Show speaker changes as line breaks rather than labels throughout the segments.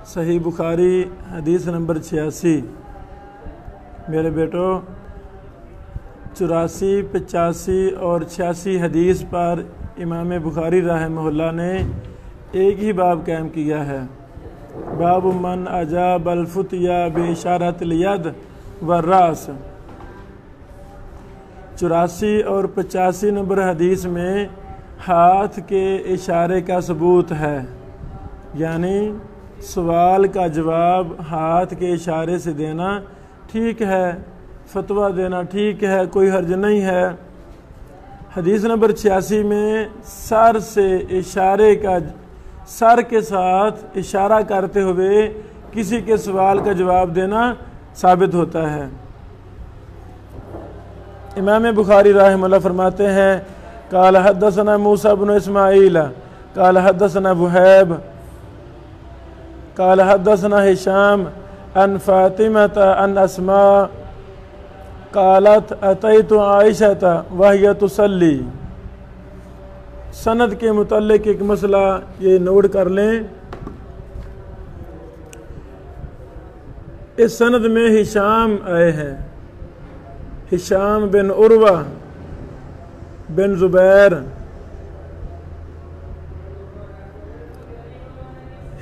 सही बुखारी हदीस नंबर 86। मेरे बेटो 84, 85 और 86 हदीस पर इमाम बुखारी रहमहुल्लाह ने एक ही बाब कायम किया है। बाब मन अजाब अल-फुतिया बिइशारतिल यद व रास। 84 और 85 नंबर हदीस में हाथ के इशारे का सबूत है, यानी सवाल का जवाब हाथ के इशारे से देना ठीक है, फतवा देना ठीक है, कोई हर्ज नहीं है। हदीस नंबर 86 में सर से इशारे का, सर के साथ इशारा करते हुए किसी के सवाल का जवाब देना साबित होता है। इमाम बुखारी रहमहुल्लाह फरमाते हैं काल हद्दसना मूसा बिन इस्माईल काल हद्दसना वहैब काल हद्दसना हिशाम अन फातिमत अन अस्मा कालत अतैतु आयशत वहिय तुसल्ली। सनद के मुतल्लिक एक मसला ये नोट कर लें। इस सनद में हिशाम आए हैं, हिशाम बिन उर्वा बिन जुबैर।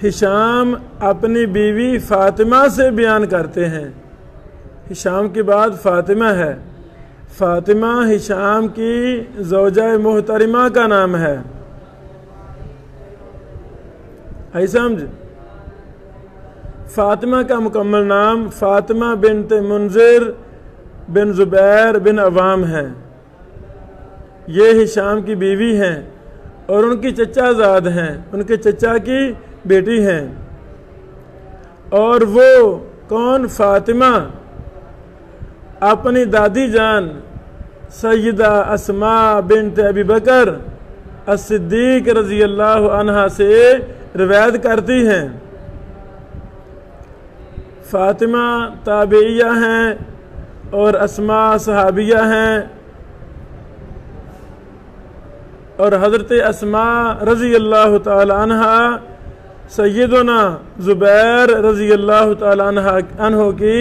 हिशाम अपनी बीवी फातिमा से बयान करते हैं। हिशाम के बाद फातिमा है। फातिमा हिशाम की ज़ौजा मोहतरिमा का नाम है। समझ? फातिमा का मुकम्मल नाम फातिमा बिन्त मुंजिर बिन जुबैर बिन अवाम है। ये हिशाम की बीवी हैं और उनकी चचा ज़ाद हैं, उनके चचा की बेटी हैं। और वो कौन? फातिमा अपनी दादी जान सैयदा अस्मा बिन्त अबी बकर as-सिद्दीक रज़ी अल्लाह अन्हा से रिवायत करती हैं। फातिमा ताबेइया हैं और अस्मा सहाबिया हैं। और हज़रत अस्मा रज़ी अल्लाह ताला अन्हा सैयदना ज़ुबैर रज़ी अल्लाह ताला अन्हो की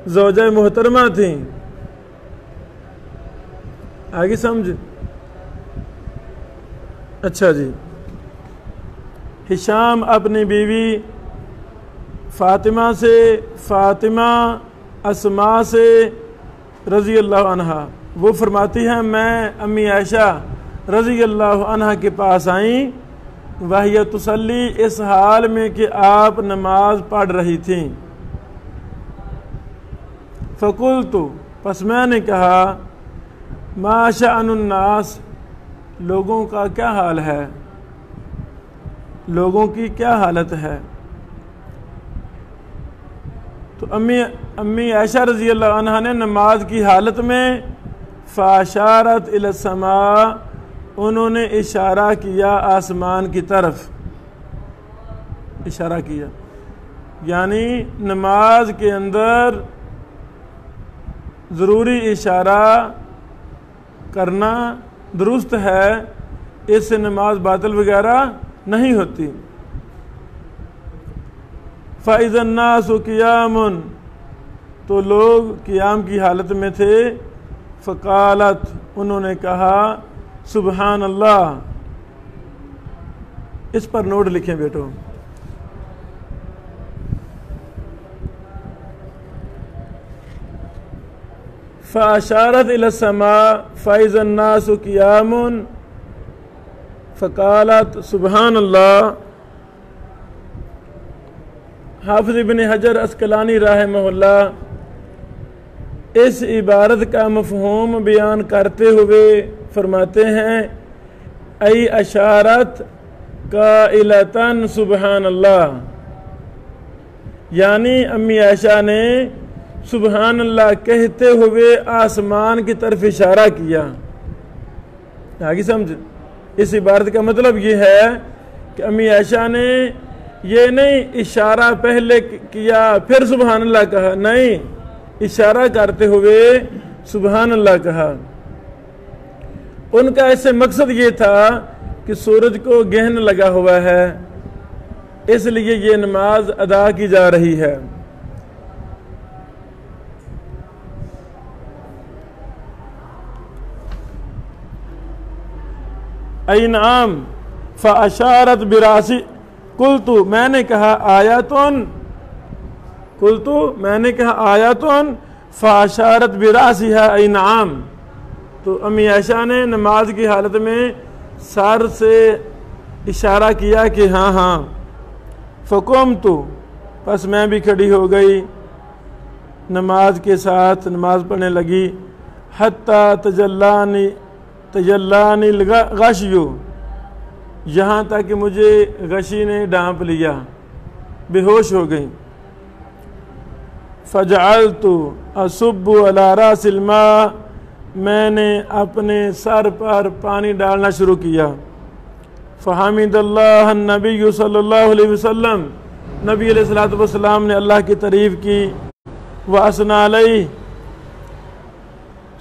ज़ौजा मोहतरमा थी। आगे समझ? अच्छा जी। हिशाम अपनी बीवी फातिमा से, फातिमा अस्मा से रज़ी अल्लाह अन्हा, वो फरमाती हैं मैं अम्मी आयशा रज़ी अल्लाह अन्हा के पास आई, वहिय तुसल्ली, इस हाल में कि आप नमाज पढ़ रही थी। फ़कुल्तु, पस मैंने कहा, मा शअनुन्नास, लोगों का क्या हाल है, लोगों की क्या हालत है। तो अम्मी आयशा रज़ी अल्लाह अन्हा ने नमाज की हालत में फ़ाशारत इला समा, उन्होंने इशारा किया आसमान की तरफ, इशारा किया। यानी नमाज के अंदर ज़रूरी इशारा करना दुरुस्त है, इससे नमाज बातिल वगैरह नहीं होती। फ़इज़न नासु क़ियामुन, तो लोग क़ियाम की हालत में थे। फ़क़ालत, उन्होंने कहा सुबहान अल्लाह। इस पर नोट लिखें बेटो। फ़अशारत इला समा फ़इज़न नासु क़ियामुन फ़क़ालत सुबहान अल्लाह। हाफ़िज़ इब्न हजर अस्क़लानी रहमहुल्लाह इस इबारत का मफ़हूम बयान करते हुए फरमाते हैं ऐ अशारत काइलतन सुबहान अल्लाह, यानी अम्मी आयशा ने सुबहान अल्लाह कहते हुए आसमान की तरफ इशारा किया। आगे समझ? इस इबारत का मतलब ये है कि अम्मी आयशा ने ये नहीं इशारा पहले किया फिर सुबहान अल्लाह कहा, नहीं, इशारा करते हुए सुबहान अल्लाह कहा। उनका ऐसे मकसद ये था कि सूरज को गहन लगा हुआ है, इसलिए ये नमाज अदा की जा रही है। ऐनाम फ़अशारत बिरासी, कुल्तु मैंने कहा आयातुन, कुल्तु मैंने कहा आयातुन फ़अशारत बिरासिहा ऐनाम। तो अम्मी आयशा ने नमाज की हालत में सर से इशारा किया कि हाँ हाँ। फ़क़ुमतु, बस मैं भी खड़ी हो गई, नमाज के साथ नमाज पढ़ने लगी। हत्ता तजल्लानी तजल्लानी गशियु, यहाँ तक कि मुझे गशी ने ढांप लिया, बेहोश हो गई। फ़जअलतु असुब्बु अला रासिल मा, मैंने अपने सर पर पानी डालना शुरू किया। फ़हमिदल्लाह नबी सल्लल्लाहु अलैहि वसल्लम, नबी अलैहिस्सलातु वस्सलाम ने अल्लाह की तारीफ़ की। व असना अलैहि,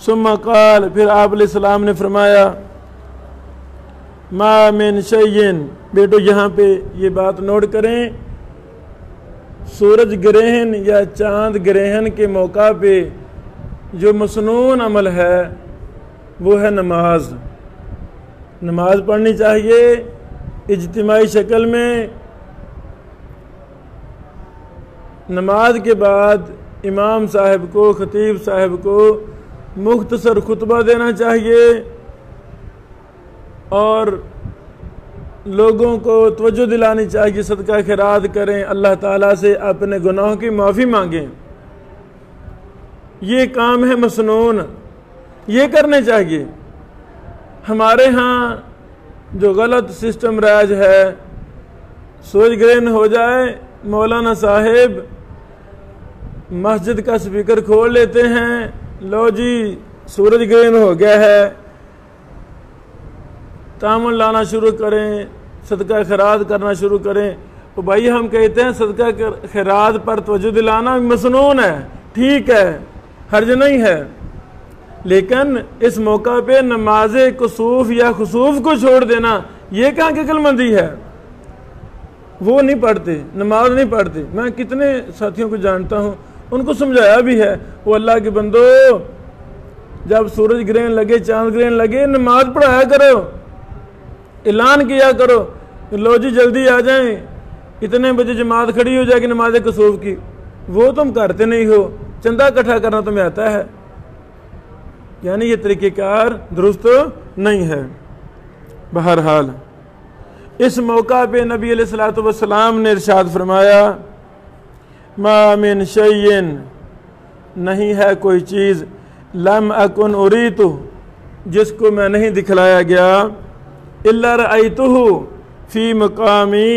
सुम्मा क़ाल, फिर आप अलैहिस्सलाम ने फरमाया, मा मिन शैइन, बेटो यहाँ पे ये बात नोट करें, सूरज ग्रहण या चांद ग्रहण के मौका पे जो मसनून अमल है वो है नमाज। नमाज पढ़नी चाहिए इज्तिमाई शक्ल में। नमाज के बाद इमाम साहब को, खतीब साहब को मुख्तसर खुतबा देना चाहिए और लोगों को तवज्जो दिलानी चाहिए, सदका खैरात करें, अल्लाह ताला से अपने गुनाहों की माफ़ी मांगें। ये काम है मसनून, ये करने चाहिए। हमारे यहाँ जो गलत सिस्टम राज है, सूरज ग्रहण हो जाए, मौलाना साहेब मस्जिद का स्पीकर खोल लेते हैं, लो जी सूरज ग्रहण हो गया है, तामल लाना शुरू करें, सदका खैरात करना शुरू करें। तो भाई हम कहते हैं सदका खैरात पर तवज्जो दिलाना मसनून है, ठीक है, हर्ज नहीं है, लेकिन इस मौका पे नमाज कुसूफ या खुसूफ को छोड़ देना, ये कहाँ की अक्लमंदी है। वो नहीं पढ़ते, नमाज नहीं पढ़ते। मैं कितने साथियों को जानता हूँ, उनको समझाया भी है, वो अल्लाह के बंदो जब सूरज ग्रहण लगे, चांद ग्रहण लगे, नमाज पढ़ाया करो, ऐलान किया करो, लो जी जल्दी आ जाएं, इतने बजे जमात खड़ी हो जाएगी नमाज कुसूफ की। वो तुम करते नहीं हो, चंदा इकट्ठा करना तुम्हें आता है, यानी ये तरीक़ेकार दुरुस्त नहीं है। बहरहाल इस मौका पे नबी अलैहिस्सलातु वस्सलाम ने इरशाद फरमाया, मा मिन शैइन, नहीं है कोई चीज़, लम अकुन उरीतु, जिसको मैं नहीं दिखलाया गया, इल्ला रअयतुहु फी मकामी,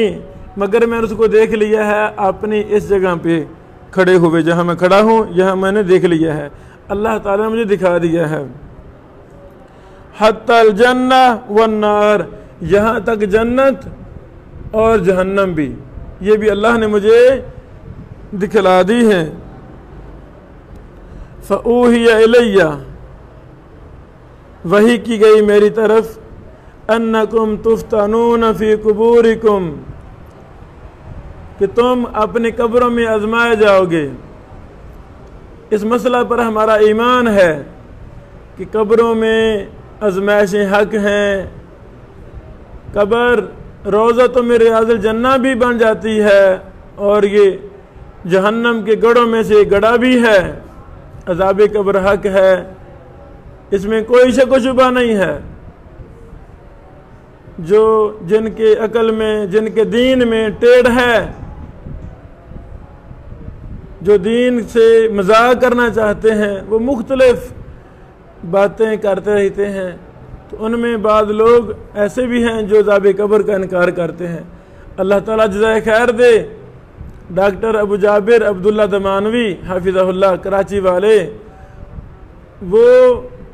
मगर मैंने उसको देख लिया है अपनी इस जगह पे खड़े हुए, जहाँ मैं खड़ा हूँ यहाँ मैंने देख लिया है, अल्लाह ताला ने मुझे दिखा दिया है। हत्तल जन्नह वन्नार, यहाँ तक जन्नत और जहन्नम भी, ये भी अल्लाह ने मुझे दिखला दी है। फ़ऊहिया इलैया, वही की गई मेरी तरफ, अन्नकुम तुफ्तनून फी कुबूरिकुम, कि तुम अपनी कब्रों में आजमाए जाओगे। इस मसला पर हमारा ईमान है कि कब्रों में आजमाइशें हक हैं, कब्र रोज़ा में रियाज़ुल जन्ना भी बन जाती है और ये जहन्नम के गढ़ों में से गड़ा भी है, अज़ाब कब्र हक है, इसमें कोई शक व शुबा नहीं है। जो जिनके अकल में, जिनके दीन में टेढ़ है, जो दीन से मजाक करना चाहते हैं, वो मुख्तलिफ बातें करते रहते हैं। तो उनमें बाद लोग ऐसे भी हैं जो अज़ाब कब्र का इनकार करते हैं। अल्लाह ताला जज़ाए खैर दे। डॉक्टर अबू जाबिर अब्दुल्ला दमानवी हाफिज़हुल्लाह कराची वाले, वो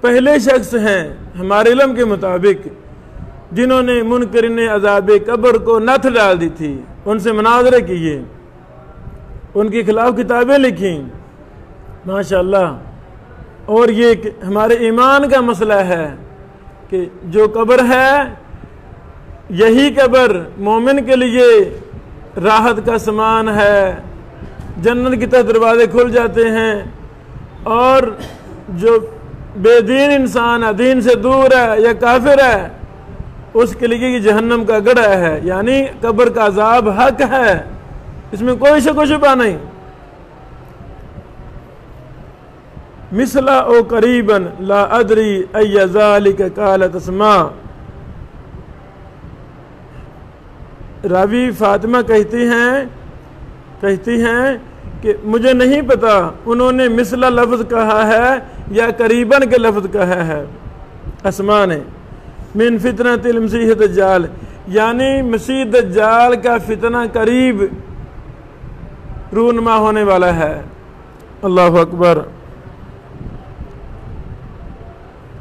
पहले शख्स हैं हमारे इल्म के मुताबिक जिन्होंने मुनकरीन अज़ाब कब्र को नथ डाल दी थी, उनसे मुनाज़रे किए, उनके खिलाफ किताबें लिखी, माशाअल्लाह। और ये हमारे ईमान का मसला है कि जो कब्र है, यही कब्र मोमिन के लिए राहत का सामान है, जन्नत की तरफ दरवाजे खुल जाते हैं। और जो बेदीन इंसान है, दीन से दूर है या काफिर है, उसके लिए ये जहन्नम का गढ़ है, यानी कब्र का अजाब हक है, इसमें कोई शक व शुबा नहीं। मिसला ओ करीबन ला अदरी अय्या ज़ालिक कालत अस्मा। रावी फातिमा कहती हैं कि मुझे नहीं पता उन्होंने मिसला लफ्ज़ कहा है या करीबन के लफ्ज़ कहा है अस्मा ने। मिन फितनतिल मसीह दज्जाल, यानी मसीह दज्जाल का फितना करीब रूनमा होने वाला है। अल्लाहु अकबर।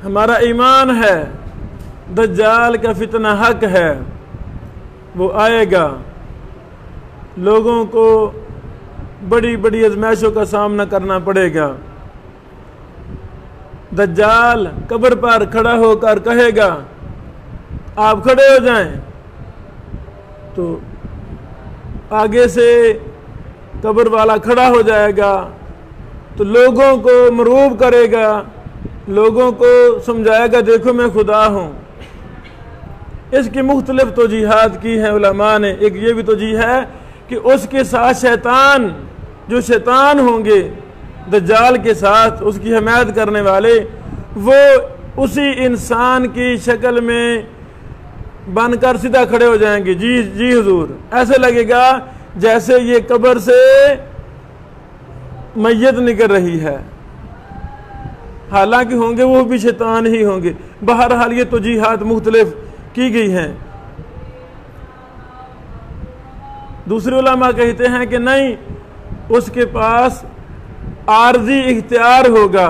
हमारा ईमान है दज्जाल का फितना हक है, वो आएगा, लोगों को बड़ी बड़ी आजमाइशों का सामना करना पड़ेगा। दज्जाल कब्र पर खड़ा होकर कहेगा आप खड़े हो जाएं, तो आगे से कब्र वाला खड़ा हो जाएगा, तो लोगों को मरूब करेगा, लोगों को समझाएगा देखो मैं खुदा हूँ। इसकी मुख्तलिफ तौजीहात की हैं उलमा ने। एक ये भी तौजीह है कि उसके साथ शैतान, जो शैतान होंगे दज्जाल के साथ उसकी हमायत करने वाले, वो उसी इंसान की शक्ल में बनकर सीधा खड़े हो जाएंगे। जी जी हुजूर, ऐसे लगेगा जैसे ये कब्र से मैयत निकल रही है, हालांकि होंगे वो भी शैतान ही होंगे। बहरहाल ये तौजीहात मुख्तलिफ की गई हैं। दूसरे उलमा कहते हैं कि नहीं, उसके पास आर्जी इख्तियार होगा,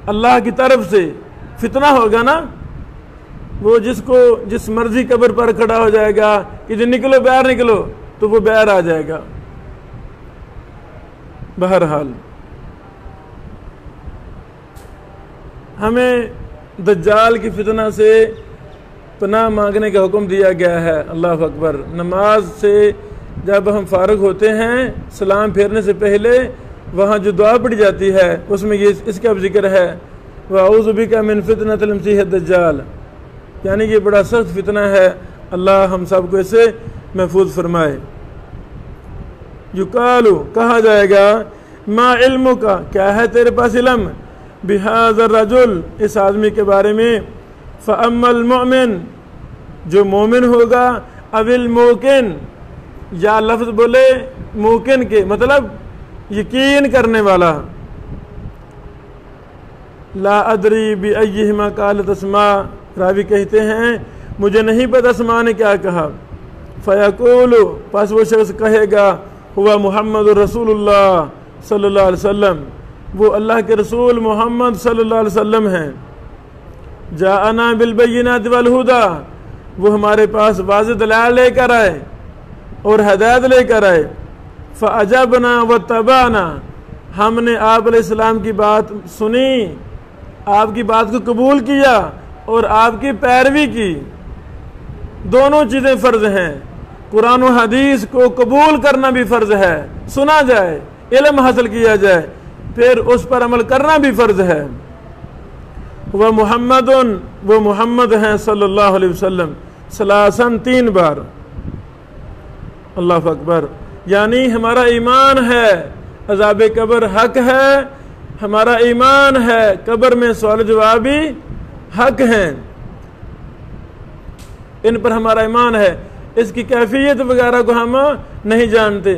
अल्लाह की तरफ से फितना होगा ना, वो जिस मर्जी कब्र पर खड़ा हो जाएगा कि जो निकलो बाहर निकलो, तो वो बाहर आ जाएगा। बहरहाल हमें दज्जाल की फितना से पनाह मांगने का हुक्म दिया गया है। अल्लाह अकबर। नमाज से जब हम फारग होते हैं, सलाम फेरने से पहले वहाँ जो दुआ पढ़ी जाती है उसमें ये इसका भी जिक्र है, वअऊज़ु बिका मिन फितनतिल मसीह दज्जाल, यानी ये बड़ा सख्त फितना है। अल्लाह हम सब को इससे महफूज फरमाए। युकालु, कहा जाएगा, मा इल्मु का, क्या है तेरे पास इल्म, बिहाज़र रजुल, इस आदमी के बारे में, फ़अम्मल मुमिन, जो मोमिन होगा, अविल मुकिन, या लफ्ज़ बोले मुकिन के मतलब यकीन करने वाला। ला अदरी बि अय्यिहिमा क़ालत अस्मा, रावी कहते हैं मुझे नहीं पता अस्मा ने क्या कहा। फ़यक़ूलु, पास वो शख्स कहेगा, हुआ मुहम्मद रसूलुल्लाह सल्लल्लाहु अलैहि वसल्लम, वो अल्लाह के रसूल मोहम्मद सल्लल्लाहु अलैहि वसल्लम हैं। जाअना बिल बय्यिनात वल हुदा, वो हमारे पास वाज़िह दलाइल लेकर आए और हदायत लेकर आए। फ़अजबना व तबाना, हमने आप अलैहिस्सलाम की बात सुनी, आपकी बात को कबूल किया और आपकी पैरवी की। दोनों चीज़ें फ़र्ज हैं, कुरान और हदीस को कबूल करना भी फ़र्ज है, सुना जाए, इल्म हासिल किया जाए, फिर उस पर अमल करना भी फ़र्ज है। वह मुहम्मदुन, वो मुहम्मद हैं सल्लल्लाहु अलैहि वसल्लम, सलासन 3 बार। अल्लाह अकबर। यानी हमारा ईमान है अज़ाब कब्र हक है, हमारा ईमान है कब्र में सवाल जवाब भी हक हैं, इन पर हमारा ईमान है। इसकी कैफियत वगैरह को हम नहीं जानते।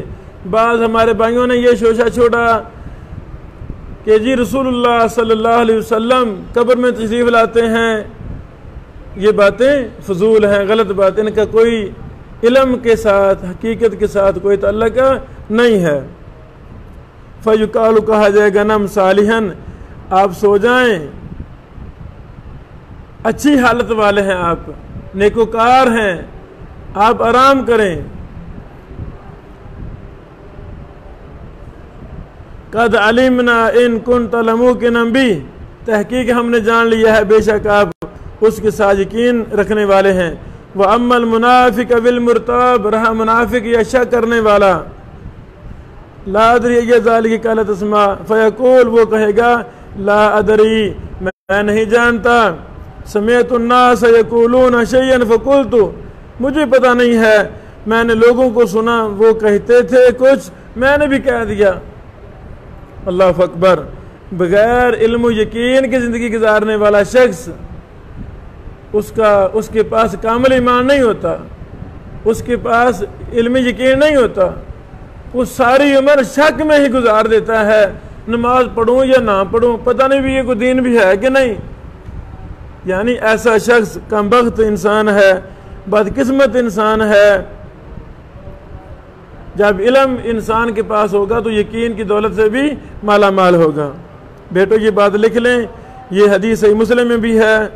बाद हमारे भाइयों ने ये शोशा छोड़ा कि जी रसूलुल्लाह सल्लल्लाहु अलैहि वसल्लम कब्र में तशरीफ़ लाते हैं, ये बातें फजूल हैं, गलत बात, इनका कोई इल्म के साथ, हकीकत के साथ कोई ताल्लुक नहीं है। फ़युकालु, कहा जाएगा, नम सालिहन, आप सो जाएं, अच्छी हालत वाले हैं आप, नेकोकार हैं, आप आराम करें। कद अलिमना इन कुंत लमूकिन बी, तहकीक हमने जान लिया है बेशक आप उसके साथ यकीन रखने वाले हैं। व अम्मल मुनाफिक बिल मुर्ताब, रहा मुनाफिक या शक करने वाला, ला अदरी ये ज़ालिक काला तस्मा फ़यक़ूल, वो कहेगा ला अदरी, मैं नहीं जानता, समेअतु अन्नास यक़ूलून शयअन फ़क़ुल्तु, मुझे पता नहीं है, मैंने लोगों को सुना वो कहते थे कुछ, मैंने भी कह दिया। अल्लाह अकबर। बगैर इल्म यकीन की ज़िंदगी गुजारने वाला शख्स, उसके पास कामिल ईमान नहीं होता, उसके पास इल्म यकीन नहीं होता, वो सारी उम्र शक में ही गुजार देता है, नमाज पढ़ूं या ना पढ़ूं, पता नहीं भी ये कोई दीन भी है कि नहीं। यानी ऐसा शख्स कमबख्त इंसान है, बदकिस्मत इंसान है। जब इल्म इंसान के पास होगा तो यकीन की दौलत से भी माला माल होगा। बेटो ये बात लिख लें, ये हदीस सही मुस्लिम में भी है,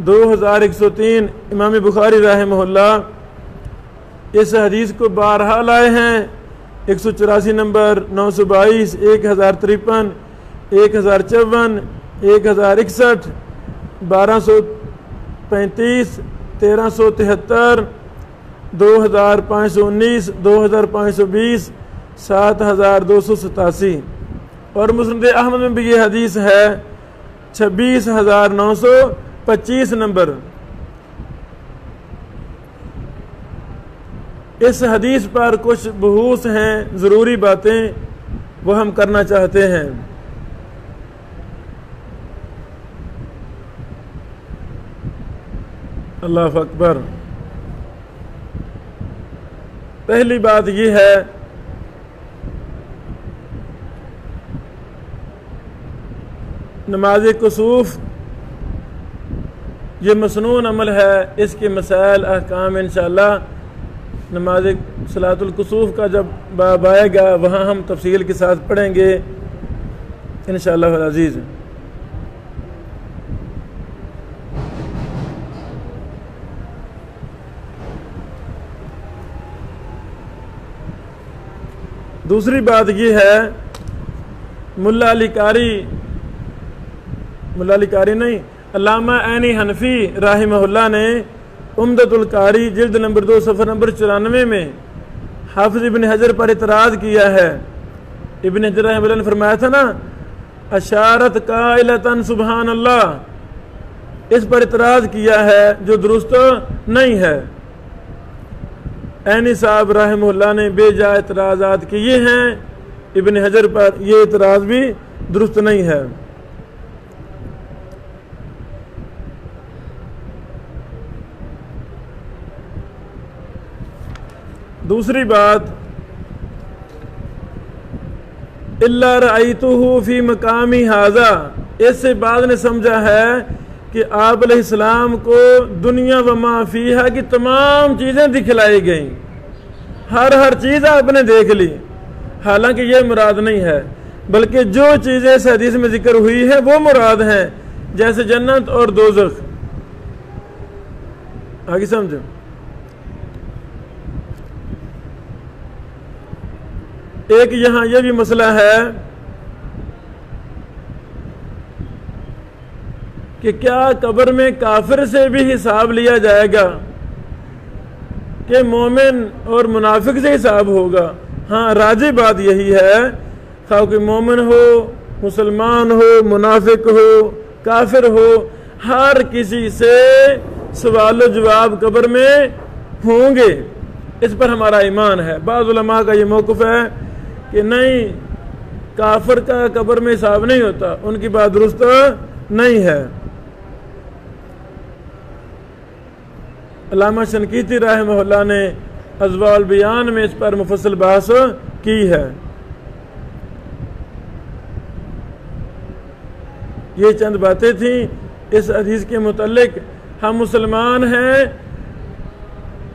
2103, इमाम बुखारी रहमहुल्लाह इस हदीस को बारहा लाए हैं, 184 नंबर, 922, 1053, 1054, 1061, 1235, 1373, 2519, 2520, 7287 और मुस्नद अहमद में भी ये हदीस है 26,925 नंबर। इस हदीस पर कुछ बहूस हैं, ज़रूरी बातें वो हम करना चाहते हैं। अल्लाह अकबर। पहली बात यह है नमाज कुसूफ ये मसनून अमल है, इसके मसाइल अहकाम इंशाअल्लाह नमाज सलातुल कुसूफ का जब बाब आएगा वहाँ हम तफसील के साथ पढ़ेंगे इंशाअल्लाह अज़ीज़। दूसरी बात यह है, मुल्ला अली कारी नहीं, अल्लामा ऐनी हनफी राहिमहुल्लाह ने उम्दतुल कारी जिल्द नंबर 2 सफ़र नंबर 94 में हाफिज इब्न हजर पर इतराज़ किया है। इब्न हजर रहमतुल्लाह ने फरमाया था ना, अशारत काइलतन सुबहान अल्लाह, इस पर इतराज़ किया है जो दुरुस्त नहीं है। ऐनी साहब रहमहुल्लाह ने बेजा इतराज़ात किए हैं, इब्न हजर पर ये इतराज़ भी दुरुस्त नहीं है। दूसरी बात, इल्ला रअयतुहु फी मकामी हाजा, इससे बाद ने समझा है कि आप अलैहिस्सलाम को दुनिया व मा फीहा की तमाम चीज़ें दिखलाई गईं, हर चीज़ आपने देख ली। हालांकि ये मुराद नहीं है, बल्कि जो चीज़ें इस हदीस में जिक्र हुई है वो मुराद हैं, जैसे जन्नत और दोज़ख। आगे समझो। एक यहाँ यह भी मसला है कि क्या कब्र में काफिर से भी हिसाब लिया जाएगा कि मोमिन और मुनाफिक से हिसाब होगा। हाँ, राजी बात यही है, खाओ कि मोमिन हो, मुसलमान हो, मुनाफिक हो, काफिर हो, हर किसी से सवाल जवाब कब्र में होंगे, इस पर हमारा ईमान है। बाज़ उलमा का ये मौक़िफ़ है कि नहीं, काफिर का कब्र में हिसाब नहीं होता, उनकी बात दुरुस्त नहीं है। अल्लामा शनकीती रहमहुल्लाह ने अज़वाल बयान में इस पर मुफस्सल बहस की है। ये चंद बातें थी इस हदीस के मुतल्लिक। हम मुसलमान हैं,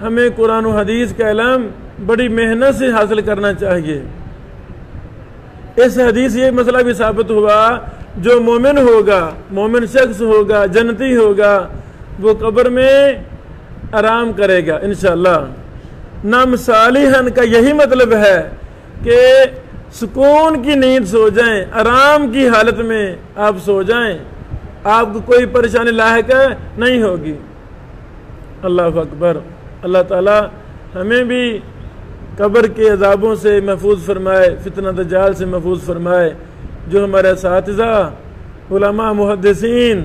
हमें कुरान और हदीस का इल्म बड़ी मेहनत से हासिल करना चाहिए। इस हदीस ये मसला भी साबित हुआ, जो मोमिन होगा, मोमिन शख्स होगा, जन्नती होगा, वो कब्र में आराम करेगा इंशाअल्लाह। नाम सालिहन का यही मतलब है कि सुकून की नींद सो जाएं, आराम की हालत में आप सो जाएं, आपको कोई परेशानी लाहिक नहीं होगी। अल्लाह अकबर। अल्लाह ताला हमें भी कब्र के अजाबों से महफूज फरमाए, फितना दज्जाल से महफूज फरमाए। जो हमारे साथिज़ा उलमा मुहद्दिसीन